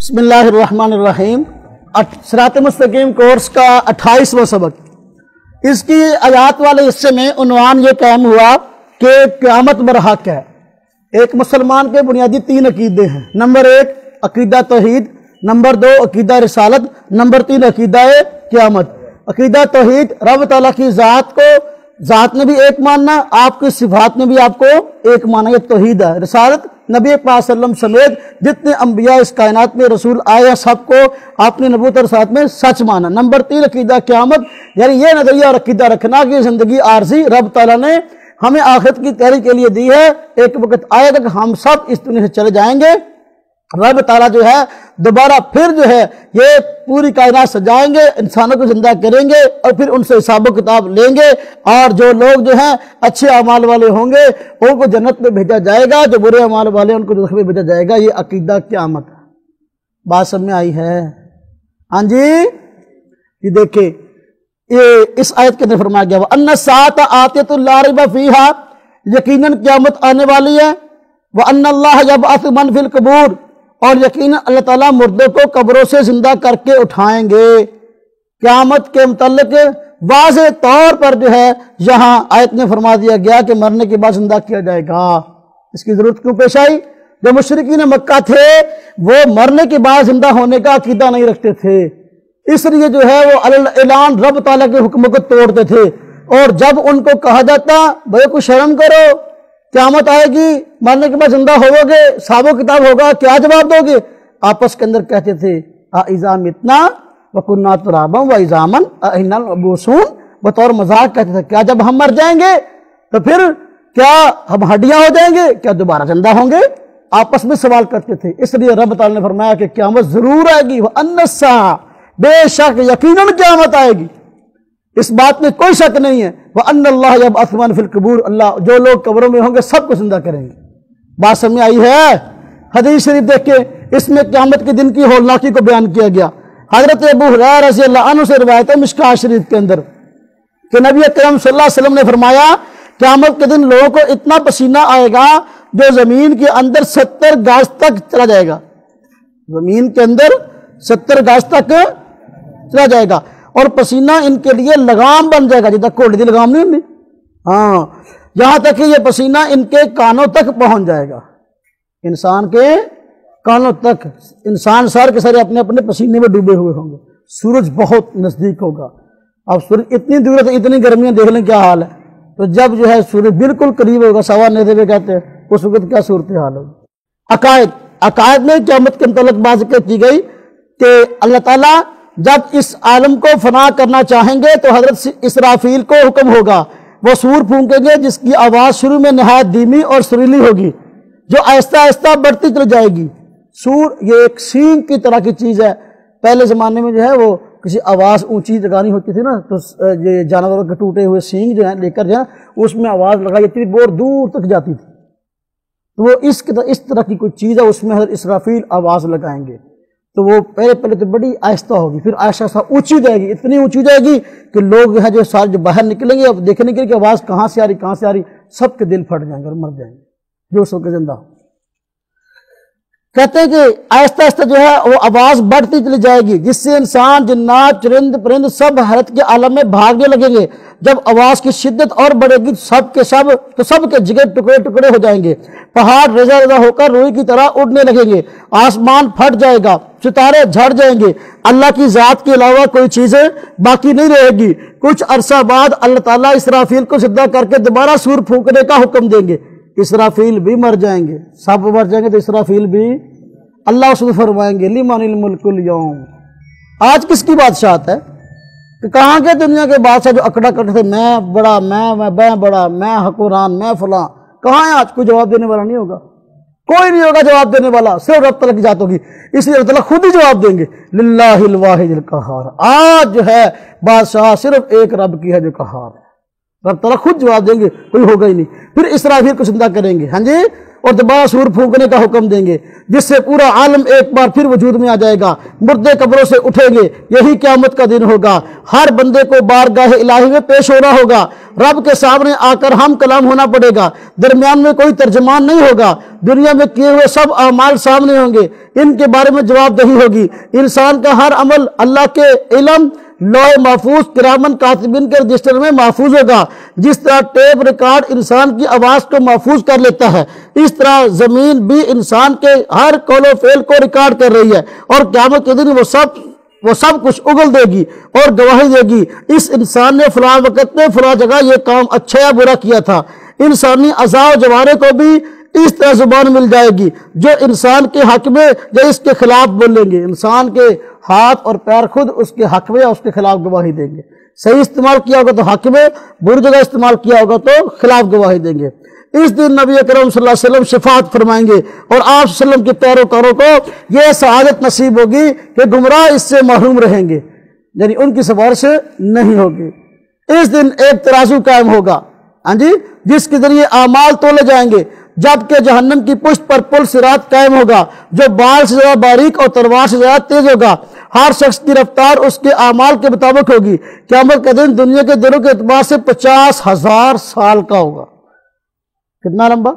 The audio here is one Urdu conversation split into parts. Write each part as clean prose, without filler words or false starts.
بسم اللہ الرحمن الرحیم۔ صراط مستقیم کورس کا 28واں سبق، اس کی آیات والے حصے میں عنوان یہ قائم ہوا کہ قیامت برحق ہے۔ ایک مسلمان کے بنیادی 3 عقیدے ہیں۔ نمبر 1 عقیدہ توحید، نمبر 2 عقیدہ رسالت، نمبر 3 عقیدہ قیامت۔ عقیدہ توحید، رب تعالیٰ کی ذات میں بھی ایک ماننا، آپ کی صفات میں بھی آپ کو ایک ماننا، یہ توحید ہے۔ رسالت، نبی پاک صلی اللہ علیہ وسلم سمیت جتنے انبیاء اس کائنات میں رسول آئے ہیں سب کو اپنی نبوت اور رسالت میں سچ مانا۔ نمبر 3 عقیدہ قیامت، یعنی یہ نظریہ اور عقیدہ رکھنا کہ زندگی عارضی رب تعالیٰ نے ہمیں آخرت کی تیاری کے لیے دی ہے، ایک وقت آئے گا کہ ہم سب اس دنیا سے چلے جائیں گے، رب تعالیٰ جو ہے دوبارہ پھر جو ہے یہ پوری کائنات سجائیں گے، انسانوں کو زندہ کریں گے اور پھر ان سے حساب و کتاب لیں گے، اور جو لوگ جو ہیں اچھے اعمال والے ہوں گے ان کو جنت میں بھیجا جائے گا، جو برے اعمال والے ان کو دوزخ میں بھیجا جائے گا۔ یہ عقیدہ قیامت ہے۔ بات سمجھ میں آئی ہے؟ ہاں جی، یہ دیکھیں یہ اس آیت کے اندر فرمایا گیا وَأَنَّ السَّاعَةَ آتِيَةٌ لَا رَيْبَ فِيهَا، یقیناً قیامت آنے والی ہے۔ وَأَنَّ اللَّهَ يَبْعَثُ مَن فِي الْقُبُورِ، اور یقیناً اللہ تعالیٰ مردوں کو قبروں سے زندہ کر کے اٹھائیں گے۔ قیامت کے متعلق واضح طور پر جو ہے یہاں آیت میں فرما دیا گیا کہ مرنے کے بعد زندہ کیا جائے گا۔ اس کی ضرورت کیوں پیش آئی؟ جو مشرکین مکہ تھے وہ مرنے کے بعد زندہ ہونے کا عقیدہ نہیں رکھتے تھے، اس لیے جو ہے وہ اعلان رب تعالیٰ کے حکم کو توڑتے تھے، اور جب ان کو کہا جاتا بھائی کچھ شرم کرو، قیامت آئے گی، مرنے کے بعد زندہ ہوو گے، حساب و کتاب ہوگا، کیا جواب دو گے؟ آپس کے اندر کہتے تھے اِذَا مِتْنَا وَكُنَّا تُرَابًا وَعِظَامًا أَإِنَّا لَمَبْعُوثُونَ، بطور مذاق کہتے تھے کیا جب ہم مر جائیں گے تو پھر کیا ہم ہڈیاں ہو جائیں گے، کیا دوبارہ زندہ ہوں گے؟ آپس میں سوال کرتے تھے۔ اس لیے رب تعالیٰ نے فرمایا کہ قیامت ضرور آئے گی، وَأَنَّ السَّاعَةَ، بے شک یقیناً قیامت آئے گی، اس بات میں کوئی شک نہیں ہے۔ وَأَنَّ اللَّهَ يَبْعَثُ مَن فِي الْقُبُورِ، اللہ جو لوگ قبروں میں ہوں گے سب کو زندہ کریں گے۔ بات سمجھ میں آئی ہے؟ حدیث شریف دیکھیں، اس میں قیامت کے دن کی ہولناکی کو بیان کیا گیا۔ حضرت ابو ہریرہ رضی اللہ عنہ سے روایت ہے مشکوٰۃ شریف کے اندر کہ نبی اکرم صلی اللہ علیہ وسلم نے فرمایا قیامت کے دن لوگوں کو اتنا پسینہ آئے گا جو زمین کے اندر 70 گز تک چلا جائے گا، زمین کے اندر 70 گز تک چلا جائے گا، اور پسینہ ان کے لیے لگام بن جائے گا، جیسا کوڑی دی لگام نہیں ہوتی، ہاں، یہاں تک کہ یہ پسینہ ان کے کانوں تک پہنچ جائے گا، انسان کے کانوں تک۔ انسان سر کے سارے اپنے اپنے پسینے میں ڈوبے ہوئے ہوں گے، سورج بہت نزدیک ہوگا۔ اب سورج اتنی دور ہے، اتنی گرمیاں دیکھ لیں کیا حال ہے، تو جب جو ہے سورج بالکل قریب ہوگا، سوا نیزے پہ کہتے ہیں، اس وقت کیا صورتحال ہوگی۔ عقائد میں قیامت کے متعلق بات ذکر کی گئی کہ اللہ تعالیٰ جب اس عالم کو فنا کرنا چاہیں گے تو حضرت اسرافیل کو حکم ہوگا، وہ سور پھونکیں گے جس کی آواز شروع میں نہایت دھیمی اور سریلی ہوگی، جو آہستہ آہستہ بڑھتی چلی جائے گی۔ سور یہ ایک سینگ کی طرح کی چیز ہے، پہلے زمانے میں جو ہے وہ کسی آواز اونچی لگانی ہوتی تھی نا، تو یہ جانوروں کے ٹوٹے ہوئے سینگ جو ہیں لے کر جو ہے اس میں آواز لگائی جاتی تھی، بہت دور تک جاتی تھی، تو وہ اس طرح کی کوئی چیز ہے، اس میں حضرت اسرافیل آواز لگائیں گے، تو وہ پہلے تو بڑی آہستہ ہوگی، پھر آہستہ آہستہ اونچی جائے گی، اتنی اونچی جائے گی کہ لوگ جو ہے جو سارے جو باہر نکلیں گے اب دیکھنے کے لیے کہ آواز کہاں سے آ رہی، سب کے دل پھٹ جائیں گے اور مر جائیں گے جو سب کے زندہ ہو۔ کہتے ہیں کہ آہستہ آہستہ جو ہے وہ آواز بڑھتی چلی جائے گی، جس سے انسان، جنات، چرند پرند سب حیرت کے عالم میں بھاگنے لگیں گے۔ جب آواز کی شدت اور بڑھے گی سب کے جگر ٹکڑے ٹکڑے ہو جائیں گے، پہاڑ رضا رضا ہو کر روئی کی طرح اڑنے لگیں گے، آسمان پھٹ جائے گا، ستارے جھڑ جائیں گے، اللہ کی ذات کے علاوہ کوئی چیزیں باقی نہیں رہے گی۔ کچھ عرصہ بعد اللہ تعالیٰ اسرافیل کو زندہ کر کے دوبارہ سور پھونکنے کا حکم دیں گے، اسرافیل بھی مر جائیں گے، سب مر جائیں گے تو اسرافیل بھی۔ اللہ اس کو فرمائیں گے لمن الملک اليوم، آج کس کی بادشاہت ہے؟ کہ کہاں کے دنیا کے بادشاہ جو اکڑا کرتے تھے میں بڑا، میں بڑا، میں حکمران، میں فلاں، کہاں ہے آج؟ کوئی جواب دینے والا نہیں ہوگا، کوئی نہیں ہوگا جواب دینے والا، صرف رب تعالیٰ کی ذات ہوگی، اس لیے رب تعالیٰ خود ہی جواب دیں گے للہ الواحد القہار، آج جو ہے بادشاہ صرف ایک رب کی ہے جو قہار ہے، رب تعالیٰ خود جواب دیں گے، کوئی ہوگا ہی نہیں۔ پھر اسرافیل کو زندہ کریں گے، ہاں جی، اور دوبارہ سور پھونکنے کا حکم دیں گے، جس سے پورا عالم ایک بار پھر وجود میں آ جائے گا، مردے قبروں سے اٹھیں گے، یہی قیامت کا دن ہوگا۔ ہر بندے کو بارگاہ الہی میں پیش ہونا ہوگا، رب کے سامنے آ کر ہم کلام ہونا پڑے گا، درمیان میں کوئی ترجمان نہیں ہوگا، دنیا میں کیے ہوئے سب اعمال سامنے ہوں گے، ان کے بارے میں جواب دہی ہوگی، انسان کا ہر عمل اللہ کے علم لوح محفوظ کرامن کاتبین کے رجسٹر میں محفوظ ہوگا۔ جس طرح ٹیپ ریکارڈ انسان کی آواز کو محفوظ کر لیتا ہے، اس طرح زمین بھی انسان کے ہر قول و فعل کو ریکارڈ کر رہی ہے، اور قیامت کے دن وہ سب کچھ اگل دے گی اور گواہی دے گی، اس انسان نے فلاں وقت میں فلاں جگہ یہ کام اچھا یا برا کیا تھا۔ انسانی اعضاء و جوارے کو بھی اس طرح زبان مل جائے گی، جو انسان کے حق میں یا اس کے خلاف بولیں گے، انسان کے ہاتھ اور پیر خود اس کے حق میں یا اس کے خلاف گواہی دیں گے۔ صحیح استعمال کیا ہوگا تو حق میں، بری جگہ استعمال کیا ہوگا تو خلاف گواہی دیں گے۔ اس دن نبی اکرم صلی اللہ علیہ وسلم شفاعت فرمائیں گے، اور آپ صلی اللہ علیہ وسلم کے پیروکاروں کو یہ سعادت نصیب ہوگی کہ گمراہ اس سے محروم رہیں گے، یعنی ان کی سفارش نہیں ہوگی۔ اس دن ایک ترازو قائم ہوگا، ہاں جی، جس کے ذریعے اعمال تولے جائیں گے، جبکہ جہنم کی پشت پر پل صراط قائم ہوگا، جو بال سے زیادہ باریک اور تلوار سے زیادہ تیز ہوگا۔ ہر شخص کی رفتار اس کے اعمال کے مطابق ہوگی۔ قیامت کا دن دنیا کے دنوں کے اعتبار سے 50,000 سال کا ہوگا۔ کتنا لمبا؟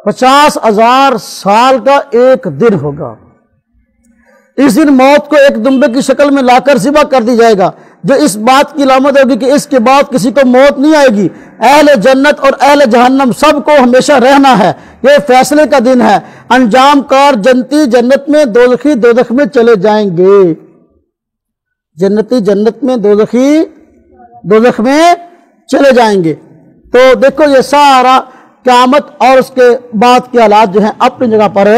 50,000 سال کا ایک دن ہوگا۔ اس دن موت کو ایک دمبے کی شکل میں لا کر ذبح کر دی جائے گا، جو اس بات کی علامت ہوگی کہ اس کے بعد کسی کو موت نہیں آئے گی۔ اہل جنت اور اہل جہنم سب کو ہمیشہ رہنا ہے، یہ فیصلے کا دن ہے۔ انجام کار جنتی جنت میں، دوزخی دوزخ میں چلے جائیں گے۔ جنتی جنت میں، دوزخی دوزخ میں چلے جائیں گے۔ تو دیکھو یہ سارا قیامت اور اس کے بعد کے حالات جو ہیں اپنی جگہ پر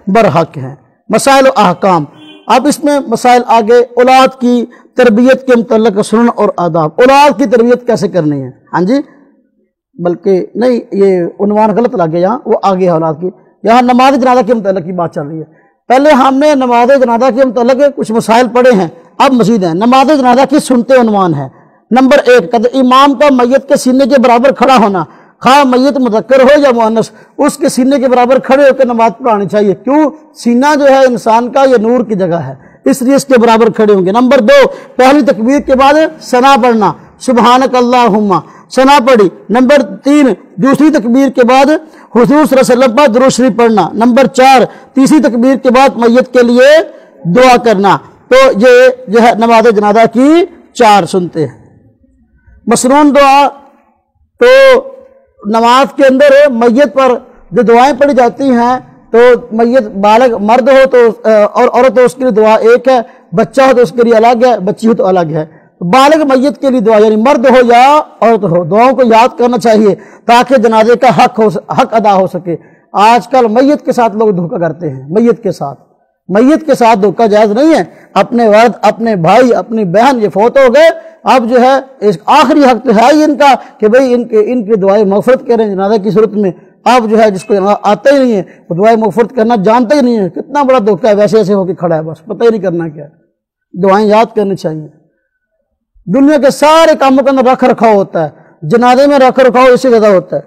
برحق ہیں۔ مسائل و احکام، اب اس میں مسائل آگے اولاد کی تربیت کے متعلق سنن اور آداب، اولاد کی تربیت کیسے کرنی ہے، ہاں جی، بلکہ نہیں یہ عنوان غلط لگ گیا، یہاں وہ آگے ہے اولاد کی، یہاں نماز جنازہ کے متعلق کی بات چل رہی ہے۔ پہلے ہم نے نماز جنازہ کے متعلق کچھ مسائل پڑھے ہیں، اب مزید ہیں۔ نماز جنازہ کی سنتے عنوان ہے۔ نمبر 1، امام کا میت کے سینے کے برابر کھڑا ہونا، خواہ میت مذکر ہو یا مؤنث، اس کے سینے کے برابر کھڑے ہو کے نماز پڑھانی چاہیے۔ کیوں؟ سینہ جو ہے انسان کا یہ نور کی جگہ ہے، اس لیے اس کے برابر کھڑے ہوں گے۔ نمبر 2، پہلی تکبیر کے بعد ثنا پڑھنا، سبحانک اللہم، ثنا پڑھی۔ نمبر 3، دوسری تکبیر کے بعد حضور صلی اللہ علیہ وسلم پر درود شریف پڑھنا۔ نمبر 4، تیسری تکبیر کے بعد میت کے لیے دعا کرنا۔ تو یہ جو ہے نماز جنازہ کی 4 سنتے ہیں۔ مسنون دعا، تو نماز کے اندر میت پر جو دعائیں پڑھی جاتی ہیں، تو میت بالغ مرد ہو تو اور عورت ہو اس کے لیے دعا ایک ہے، بچہ ہو تو اس کے لیے الگ ہے، بچی ہو تو الگ ہے۔ بالغ میت کے لیے دعا، یعنی مرد ہو یا عورت ہو، دعاؤں کو یاد کرنا چاہیے تاکہ جنازے کا حق ادا ہو سکے۔ آج کل میت کے ساتھ لوگ دھوکہ کرتے ہیں، میت کے ساتھ دھوکہ جائز نہیں ہے۔ اپنے والد، اپنے بھائی، اپنی بہن یہ فوت ہو گئے، اب جو ہے اس آخری حق تو ہے ہی ان کا کہ بھئی ان کی دعائیں مغفرت کریں جنازہ کی صورت میں۔ اب جو ہے جس کو آتا ہی نہیں ہے وہ دعائیں مغفرت کرنا جانتا ہی نہیں ہے، کتنا بڑا دھوکہ ہے، ویسے ایسے ہو کے کھڑا ہے، بس پتہ ہی نہیں کرنا کیا ہے۔ دعائیں یاد کرنی چاہیے۔ دنیا کے سارے کاموں کے اندر رکھ رکھاؤ ہوتا ہے، جنازے میں رکھ رکھاؤ اس سے زیادہ ہوتا ہے،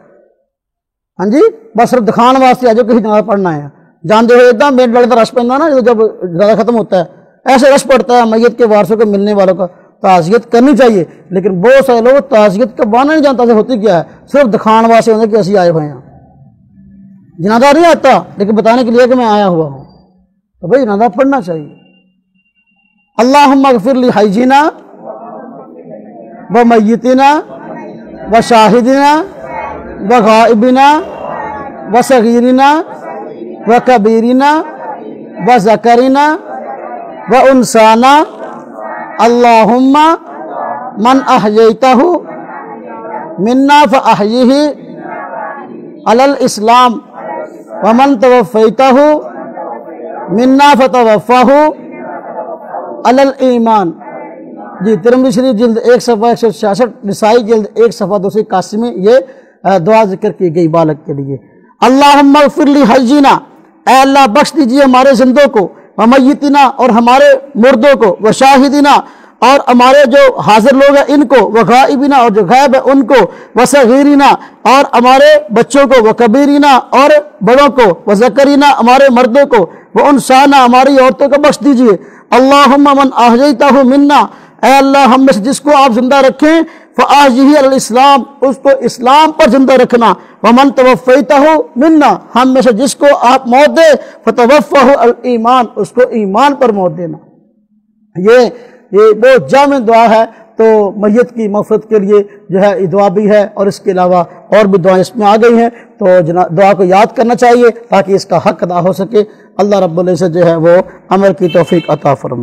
ہاں جی، بس صرف دکھان واسطے آجو کسی جنازہ پڑھنا ہے، جانتے ہوئے اتنا میٹ ڈالے تو رش پڑنا نا، جب جنازہ ختم ہوتا ہے ایسے رش پڑتا ہے میت کے وارثوں کو، ملنے والوں کا۔ تعزیت کرنی چاہیے، لیکن بہت سارے لوگ تعزیت کا بانا نہیں جانتا سے ہوتی کیا ہے، صرف دکھان واسطے ہونے کہ ایسے آئے ہوئے ہیں، جنازہ نہیں آتا لیکن بتانے کے لیے کہ میں آیا ہوا ہوں، تو بھائی جنازہ پڑھنا چاہیے۔ اللہم اغفر لی حینا و میتنا و شاہدنا و غائبنا و صغیرنا و کبیرنا و ذکرنا و انسانا، اللہم من احییتہ منا فاحیہ علی الاسلام ومن توفیتہ منا فتوفہ علی الایمان۔ جی ترمذی شریف جلد 1 صفحہ 166، نسائی جلد 1 صفحہ 281 میں یہ دعا ذکر کی گئی بالغ کے لیے۔ اللہم اغفر لی حینا، اے اللہ بخش دیجئے ہمارے زندوں کو، ومیتنا اور ہمارے مردوں کو، وشاہدنا اور ہمارے جو حاضر لوگ ہیں ان کو، وغائبنا اور جو غائب ہے ان کو، وصغیرنا اور ہمارے بچوں کو، وکبیرنا اور بڑوں کو، وذکرنا ہمارے مردوں کو، وانثانا ہماری عورتوں کو بخش دیجئے۔ اللہم من احییتہ منا، اے اللہ ہم میں سے جس کو آپ زندہ رکھیں، فاحیہ علی الاسلام، اس کو اسلام پر زندہ رکھنا، ومن توفیتہ منا، ہم میں سے جس کو آپ موت دے، فتوفہ علی الایمان، اس کو ایمان پر موت دینا۔ یہ بہت جامع دعا ہے، تو میت کی مغفرت کے لیے جو ہے یہ دعا بھی ہے، اور اس کے علاوہ اور بھی دعائیں اس میں آ گئی ہیں، تو دعا کو یاد کرنا چاہیے تاکہ اس کا حق ادا ہو سکے۔ اللہ رب العزت جو ہے وہ عمل کی توفیق عطا فرمائے۔